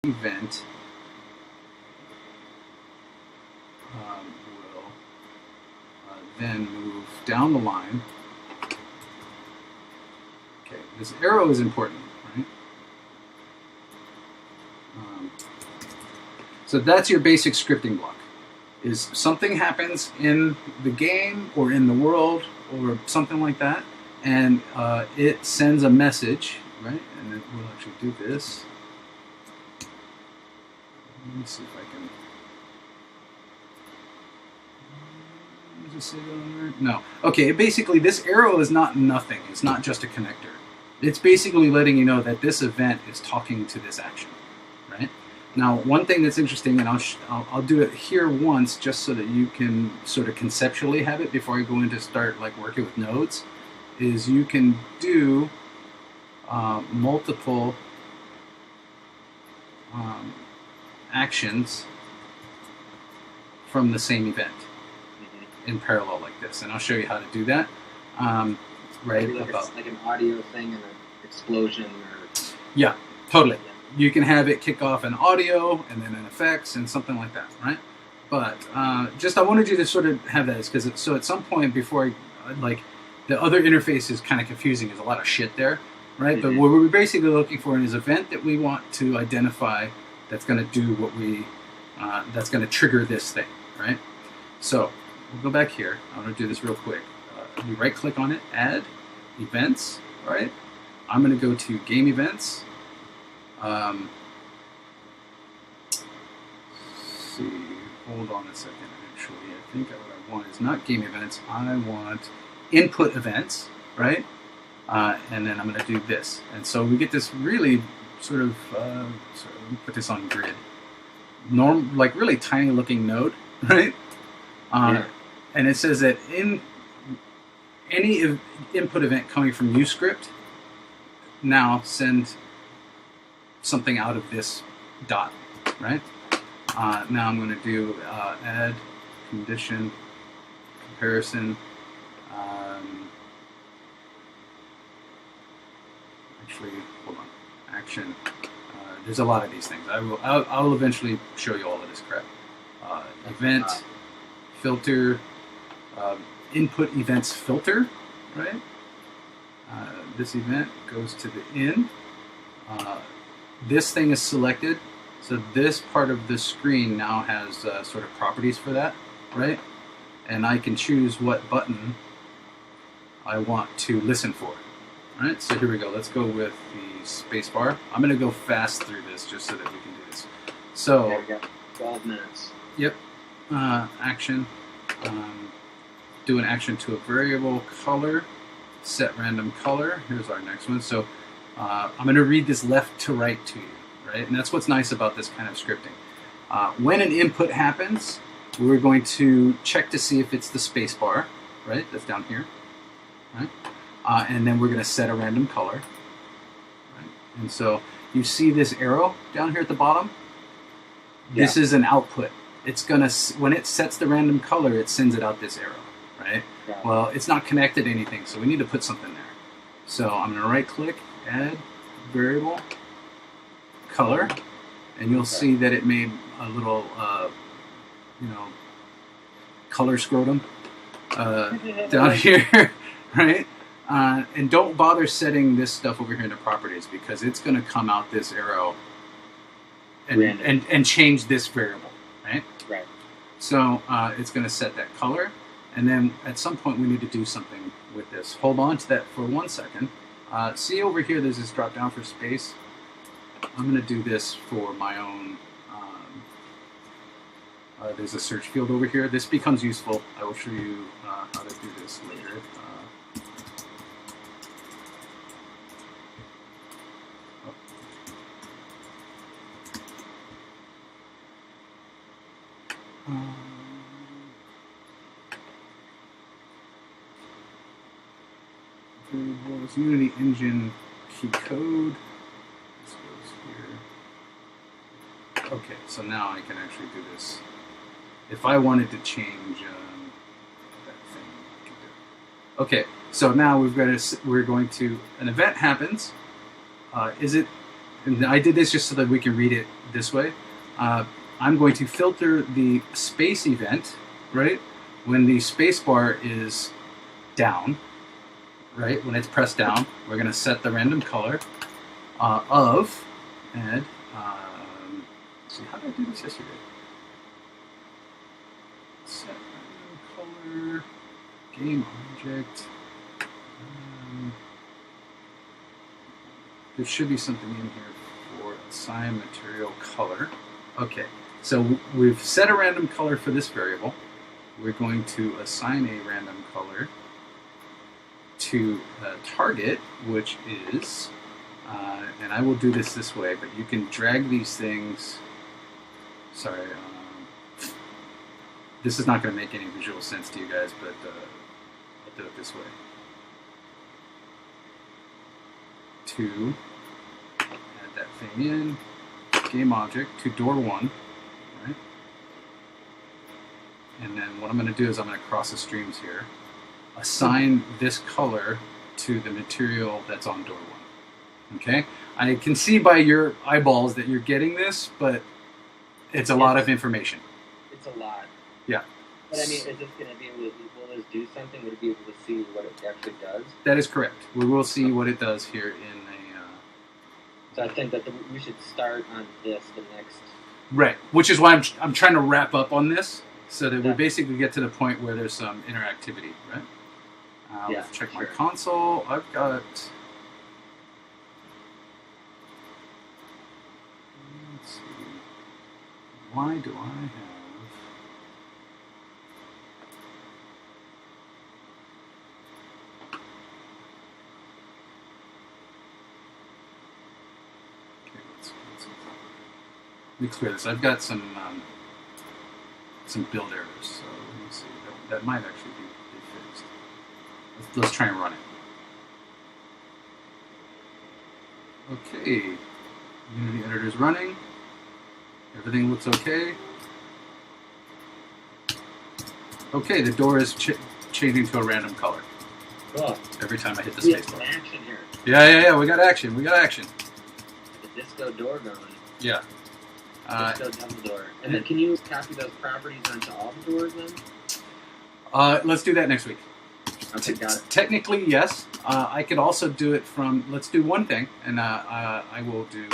event will then move down the line. Okay, this arrow is important, right? So that's your basic scripting block. Is something happens in the game or in the world or something like that, and it sends a message, right? And it will actually do this. Let me see if I can. Does it say that on there? No. Okay, basically this arrow is not nothing. It's not just a connector. It's basically letting you know that this event is talking to this action, right? Now, one thing that's interesting, and I'll do it here once just so that you can sort of conceptually have it before I go into start like working with nodes, is you can do multiple actions from the same event in parallel like this, and I'll show you how to do that. Right, like it's like an audio thing and an explosion, or yeah, totally. You can have it kick off an audio and then an effects and something like that, right? But just I wanted you to sort of have that, because so at some point before like the other interface is kind of confusing. There's a lot of shit there, right? But what we're basically looking for is an event that we want to identify that's going to do what we that's going to trigger this thing, right? So we'll go back here. I'm going to do this real quick. You right click on it, add events, all right? I'm going to go to game events. Let's see, hold on a second. Actually, I think what I want is not game events. I want input events, right? And then I'm going to do this. And so we get this really sort of, let me put this on grid. Like really tiny looking node, right? And it says that in any input event coming from uScript, now send something out of this dot, right? Now I'm going to do add condition comparison. Actually, hold on. Action. There's a lot of these things. I'll eventually show you all of this crap. Event filter. Input events filter, right? This event goes to the in. This thing is selected, so this part of the screen now has sort of properties for that, right? And I can choose what button I want to listen for. All right, so here we go. Let's go with the space bar. I'm going to go fast through this just so that we can do this. So there we go. 12 minutes. Yep. Action. Do an action to a variable color. Set random color. Here's our next one. So I'm going to read this left to right to you, right? And that's what's nice about this kind of scripting. When an input happens, we're going to check to see if it's the space bar, right? That's down here, right? And then we're going to set a random color, right? And so you see this arrow down here at the bottom? Yeah. This is an output. It's going to, when it sets the random color, it sends it out this arrow, right? Yeah. Well, it's not connected to anything, so we need to put something there. So I'm going to right click, add variable color, and you'll see that it made a little, color scrotum down here, right? And don't bother setting this stuff over here into properties, because it's going to come out this arrow and change this variable, right? Right. So it's going to set that color, and then at some point we need to do something with this. Hold on to that for 1 second. See over here, there's this drop down for space. I'm going to do this for my own. There's a search field over here. This becomes useful. I will show you how to do this later. Variables, Unity engine key code. This goes here. Okay, so now I can actually do this. If I wanted to change that thing, I can do it. Okay, so now we're going to an event happens. Is it and I did this just so that we can read it this way. I'm going to filter the space event, right? When the space bar is down, right? When it's pressed down, we're going to set the random color of, and let's see, how did I do this yesterday? Set random color, game object. There should be something in here for assign material color. Okay, so we've set a random color for this variable. We're going to assign a random color to target, which is, and I will do this way, but you can drag these things, sorry, this is not going to make any visual sense to you guys, but I'll do it this way. To add that thing in, game object to door1, right? And then what I'm going to do is I'm going to cross the streams here, assign this color to the material that's on door1. Okay? I can see by your eyeballs that you're getting this, but it's a lot of information. It's a lot. Yeah. But I mean, is this going to be able to, will this do something? Would it be able to see what it actually does? That is correct. We will see what it does here in a... So I think that we should start on this the next... Right, which is why I'm trying to wrap up on this, so that we basically get to the point where there's some interactivity, right? Let's check my console. I've got... Let's see. Why do I have... Let me clear this. I've got some build errors, so let me see. That might actually be fixed. Let's try and run it. Okay, Unity editor's running. Everything looks okay. Okay, the door is changing to a random color. Cool. Every time I hit the space bar. Action here. Yeah. We got action. We got action. The disco door going. Yeah. Disco double door. And then can you copy those properties onto all the doors then? Let's do that next week. Okay, got it. Technically, yes. I could also do it from. Let's do one thing, and I will do.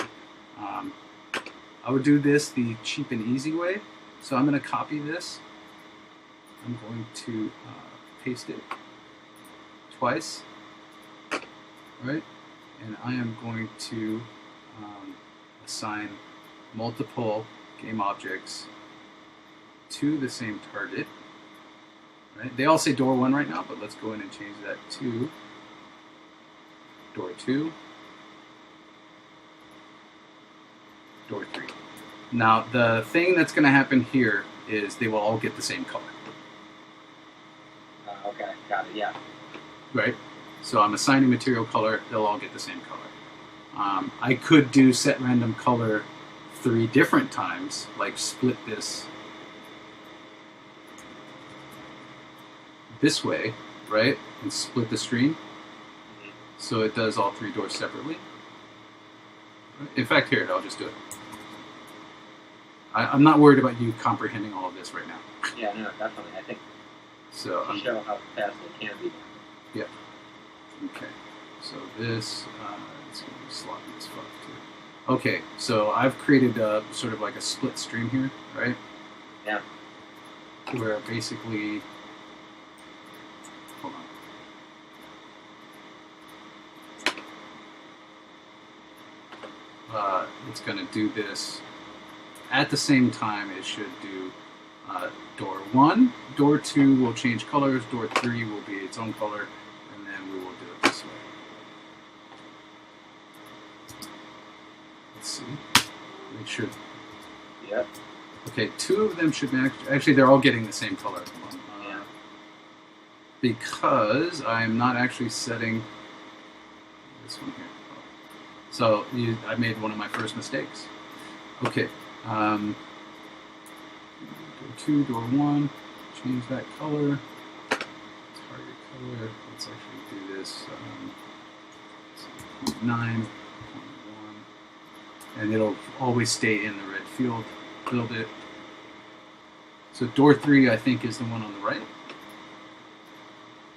I would do this the cheap and easy way. So I'm going to copy this. I'm going to paste it twice, right? And I am going to assign multiple game objects to the same target. Right? They all say door 1 right now, but let's go in and change that to door 2, door 3. Now, the thing that's going to happen here is they will all get the same color. Okay, got it, yeah. Right? So I'm assigning material color, they'll all get the same color. I could do set random color 3 different times, like split this way, right? And split the stream. So it does all 3 doors separately. In fact, here, I'll just do it. I'm not worried about you comprehending all of this right now. Yeah, no, definitely. I think so, to show how fast it can be done. Yeah. Okay. So this, it's going to be sloppy as fuck too. Okay, so I've created sort of like a split stream here, right? Yeah. Where basically, hold on. It's going to do this at the same time. It should do door 1, door 2 will change colors, door 3 will be its own color, and then we will do it this way. Let's see. Make sure. Yep. Okay, 2 of them should match. Actually, they're all getting the same color. Yeah. Because I am not actually setting this one here. So I made one of my first mistakes. Okay. Door 2, door 1, change that color. Target color. Let's actually do this. 0.9, 0.1. and it'll always stay in the red field. Build it. So door 3, I think, is the one on the right.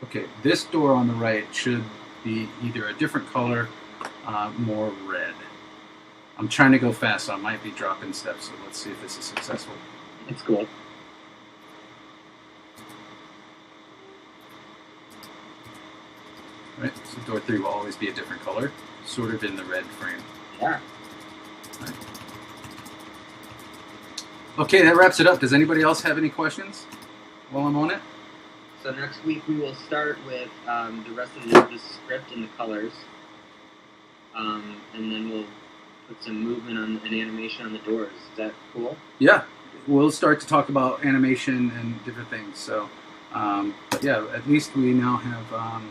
Okay, this door on the right should be either a different color, more red. I'm trying to go fast, so I might be dropping steps, so let's see if this is successful. It's cool. Right, so door 3 will always be a different color, sort of in the red frame. Yeah. Right. Okay, that wraps it up. Does anybody else have any questions while I'm on it? So next week we will start with the rest of the script and the colors. And then we'll put some movement on and animation on the doors. Is that cool? Yeah, we'll start to talk about animation and different things. So, but yeah, at least we now have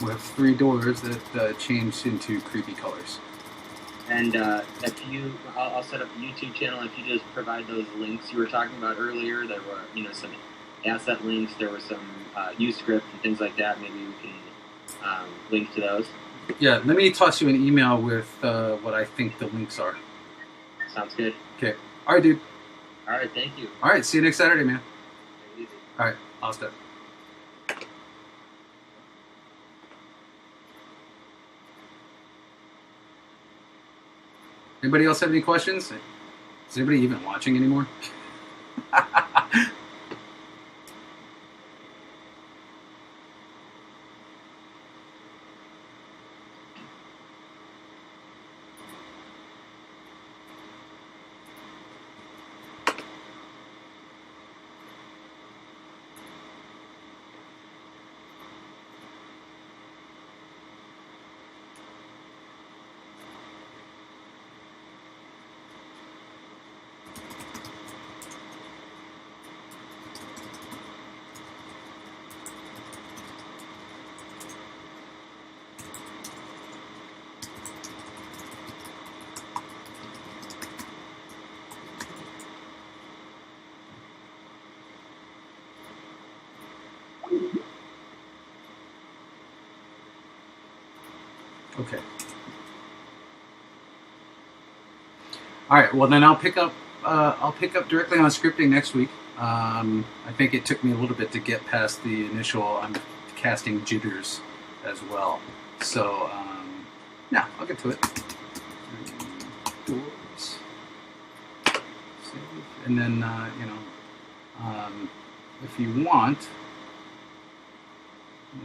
we have 3 doors that change into creepy colors. And if you, I'll set up a YouTube channel. If you just provide those links you were talking about earlier, there were some asset links. There were some UScript and things like that. Maybe we can link to those. Yeah, let me toss you an email with what I think the links are. Sounds good. Okay. All right, dude. All right, thank you. All right, see you next Saturday, man. Take it easy. All right, I'll step. Anybody else have any questions? Is anybody even watching anymore? Okay. All right. Well, then I'll pick up directly on scripting next week. I think it took me a little bit to get past the initial. I'm casting jitters as well. So yeah, I'll get to it. Doors. Save. And then if you want,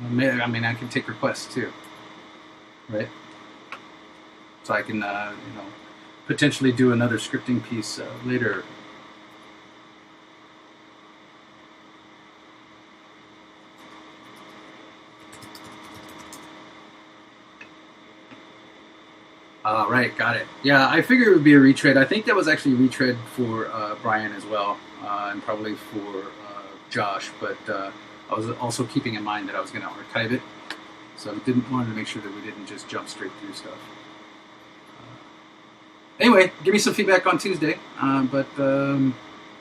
I mean, I can take requests too. Right, so I can, potentially do another scripting piece later. Right, got it. Yeah, I figured it would be a retread. I think that was actually a retread for Brian as well, and probably for Josh, but I was also keeping in mind that I was going to archive it. So I wanted to make sure that we didn't just jump straight through stuff. Anyway, give me some feedback on Tuesday. But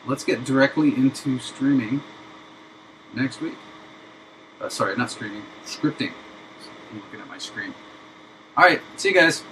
let's get directly into streaming next week. Sorry, not streaming, scripting. I'm looking at my screen. All right, see you guys.